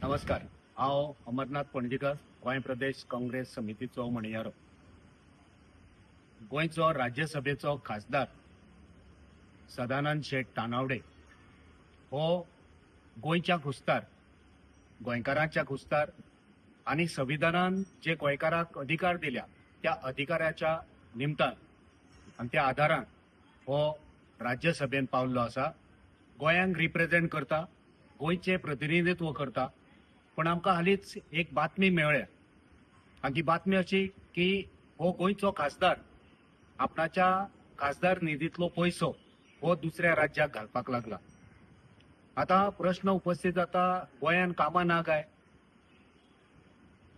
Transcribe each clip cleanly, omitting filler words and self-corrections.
नमस्कार। हांव अमरनाथ पणजीकर, गोंय प्रदेश काँग्रेस समितीचो म्हणयारो। गोंयचो राज्यसभेचो खासदार सदानंद शेट तानावडे हो गोंयच्या कुस्तार, गोंयकारांच्या कुस्तार आणि संविधानान जे गोंयकारांक अधिकार दिल्या त्या अधिकाराच्या निमतान आणि त्या आधारान हो राज्यसभेन पावल्लो आसा। गोंयांक रिप्रेझेंट करता, गोंयचे प्रतिनिधित्व करता। पण आमकां हालींच एक बातमी मेळ्ळ्या आणि ती बातमी अशी की हो गोंयचो खासदार आपणाच्या खासदार निधीतलो पैसो हो दुसऱ्या राज्याक घालपाक लागला। आता प्रश्न उपस्थित जाता, गोंयान कामां ना काय?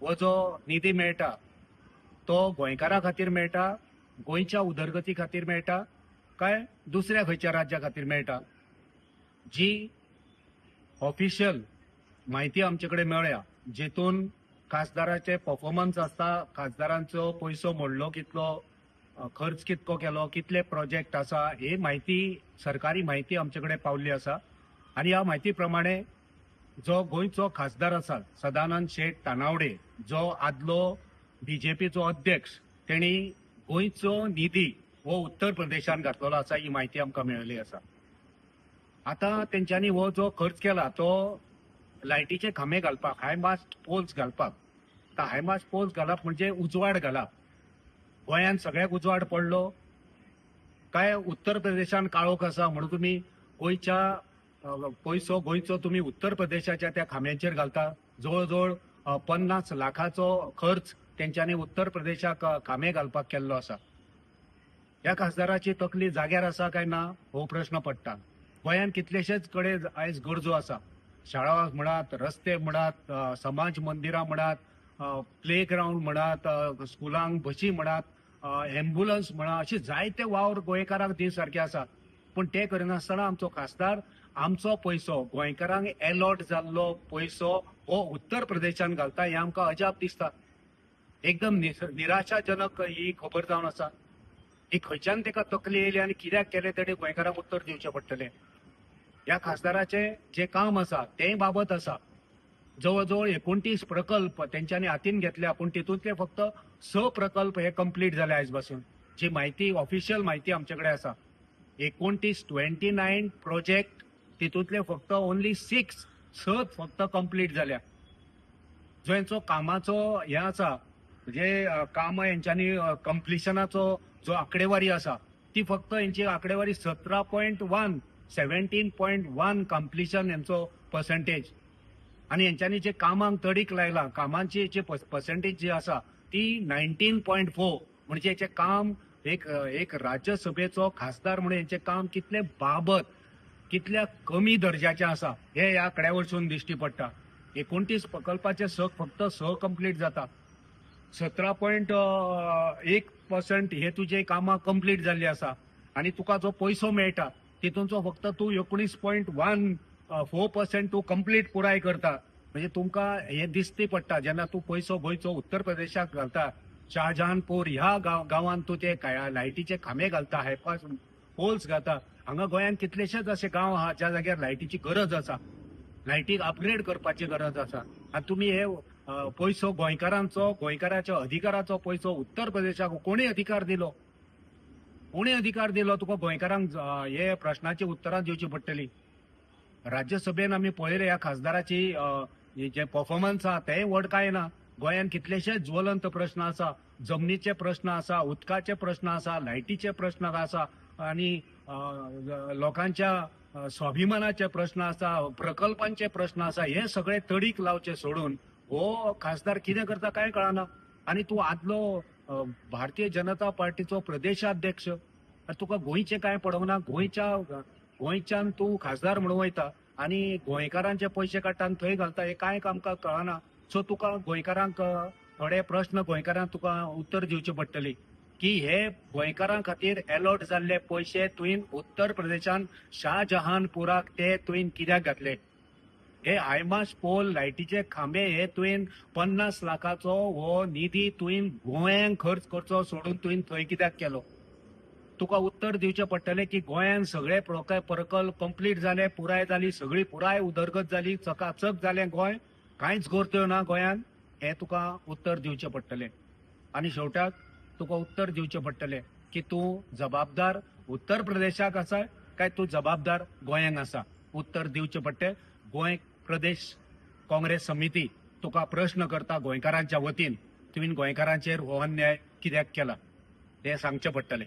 हो जो निधी मेळटा तो गोंयकारां खातीर मेळटा, गोंयच्या उदरगती खातीर मेळटा, काय दुसऱ्या खंयच्या राज्या खातीर मेळटा? जी ऑफिशियल माहिती आमचे कडेन मेळ्ळ्या, जेतून खासदाराचे परफॉर्मन्स आसता, खासदारांचो पैसो मोडलो कितलो, खर्च कितको केलो, कितले प्रोजेक्ट आसा, हे माहिती सरकारी माहिती आमचे कडेन पावल्ली आसा। आणि ह्या माहिती प्रमाणे जो गोंयचो खासदार आसा सदानंद शेट तानावडे, जो आदलो बीजेपीचो अध्यक्ष, तेणी गोंयचो निधी हो उत्तर प्रदेशान घातलेलो आसा, ही माहिती आमकां मेळ्ळी आसा। आता तेंच्यांनी हो जो खर्च केला तो लायटीचे खांबे घालपाक, हायमास्ट पोल्स घालपाक। आता हायमास्ट पोल्स घालप म्हणजे उजवाड घालप। गोंयान सगळ्याक उजवाड पडलो काय उत्तर प्रदेशान काळोख आसा म्हणून तुम्ही गोंयच्या पैसो गोंयचो तुम्ही उत्तर प्रदेशाच्या त्या खांब्यांचेर घालता? जवळजवळ 50 लाखाचो खर्च तेंच्यांनी उत्तर प्रदेशाक खांबे घालपाक केल्लो आसा। ह्या खासदाराची तकली जाग्यार आसा काय ना हो प्रश्न पडटा। गोंयान कितलेशेच कडेन आयज गरजो आसा, शाळा म्हणात, रस्ते म्हणात, समाज मंदिरां म्हणात, प्ले ग्राउंड म्हणात, स्कुलांक बशी म्हणात, एम्ब्युलन्स म्हणा, अशी जायते वावर गोंयकारांक दिवसारखे आसा। पण ते करिनासतना आमचो खासदार आमचो पैसो, गोंयकारांक अलॉट जाल्लो पैसो हो उत्तर प्रदेशान घालता, हे आमकां अजाप दिसता। एकदम निराशाजनक ही खबर जावन आसा। ही खंयच्यान तेका तकली येयली आणि कित्याक केले तेणे गोंयकारांक उत्तर दिवचें पडटलें। ह्या खासदाराचे जे काम आसा ते बाबत आसा, जवळजवळ 29 प्रकल्प तेंच्यांनी हातीन घेतल्या, पण तितूंतले फक्त 6 प्रकल्प हे कंप्लीट झाले आयज पासून। जी माहिती ऑफिशियल माहिती आमचे कडेन आसा, 29 प्रोजेक्ट, तितूंतले फक्त ओन्ली 6 फक्त कंप्लीट झाल्या। जो यांचो कामाचो हे आसा, म्हणजे काम यांच्यांनी कंप्लिशनाचो जो आकडेवारी आसा ती फक्त यांची आकडेवारी 17.1 कंप्लिशन यांचो पर्सेंटेज। आणि यांच्यांनी जे कामांक तडीक लायला, कामांची जे पर्सेंटेज जी आसा ती 19.4, म्हणजे याचे काम एक राज्यसभेचो खासदार म्हणून यांचे काम कितले बाबत, कितल्या कमी दर्जाचे आसा हे ह्या आकड्यावरसून दिश्टी पडटा। 29 प्रकल्पाचे फक्त 6 कंप्लीट जाता। 17.1% हे तुझे कामां कंप्लीट जाल्ली आसा आणि तुका जो पैसो मेळटा तितूंचो फक्त तू 19.14% तू कंप्लीट पुराय करता। म्हणजे तुमकां हे दिसती पडटा जेन्ना तू पैसो गोंयचो उत्तर प्रदेशाक घालता, शाहजहानपूर ह्या गांवांत तू ते लायटीचे खांबे घालता, हायपास पोल्स घालता। हांगा गोंयान कितलेशेच असे गांव आहा ज्या जाग्यार लायटीची गरज आसा, लायटीक अपग्रेड करपाची गरज आसा, आणि तुम्ही हे पैसो गोंयकारांचो, गोंयकाराच्या अधिकाराचो पैसो उत्तर प्रदेशाक कोणी अधिकार दिलो? कोणी अधिकार दिलो? तुका गोंयकारांक हे प्रश्नाची उत्तरां दिवची पडटली। राज्यसभेन आमी पळयले ह्या खासदाराची जे परफॉर्मन्स आहा तेय व्हड काय ना। गोंयान कितलेशेच ज्वलंत प्रश्न आसा, जमनीचे प्रश्न आसा, उदकाचे प्रश्न आसा, लायटीचे प्रश्न आसा, आणि लोकांच्या स्वाभिमानाचे प्रश्न आसा, प्रकल्पांचे प्रश्न आसा, हे सगळे तडीक लावचे सोडून हो खासदार कितें करता काय कळना। आणि तू आदलो भारतीय जनता पार्टीचो प्रदेशाध्यक्ष, तुका गोंयचे काय पडवना? गोंयच्यान तू खासदार म्हणून वयता आणि गोंयकारांचे पैसे काडटा आणि थंय घालता, हे काय आमकां कळना। सो तुका गोंयकारांक थोडे प्रश्न गोंयकारांक तुका उत्तर दिवची पडटली की हे गोंयकारां खातीर अलॉट जाल्ले पैसे तुवें उत्तर प्रदेशान शाहजहानपुराक ते तुवें कित्याक घातले? हे हायमास्ट पोल, लायटीचे खांबे, हे तुवें 50 लाखाचो हो निधी तुवें गोंयांक खर्च करचो सोडून तुवें थंय कित्याक केलो? तुका उत्तर दिवचे पडटले की गोंयान सगळे प्रकल्प कंप्लीट जाले, पुराय जाली, सगळी पुराय उदरगत जाली, चकाचक जालें गोंय, कांयच करत्यो ना गोंयान हें तुका उत्तर दिवचें पडटलें आनी शेवटाक तुका उत्तर दिवचें पडटलें की तूं जबाबदार उत्तर प्रदेशाक आसा काय तूं जबाबदार गोंयांक आसा. उत्तर दिवचें पडटें. गोंय प्रदेश काँग्रेस समिती तुका प्रश्न करता गोंयकारांच्या वतीन, तुवें गोंयकारांचेर हो अन्याय कित्याक केला हें सांगचें पडटलें.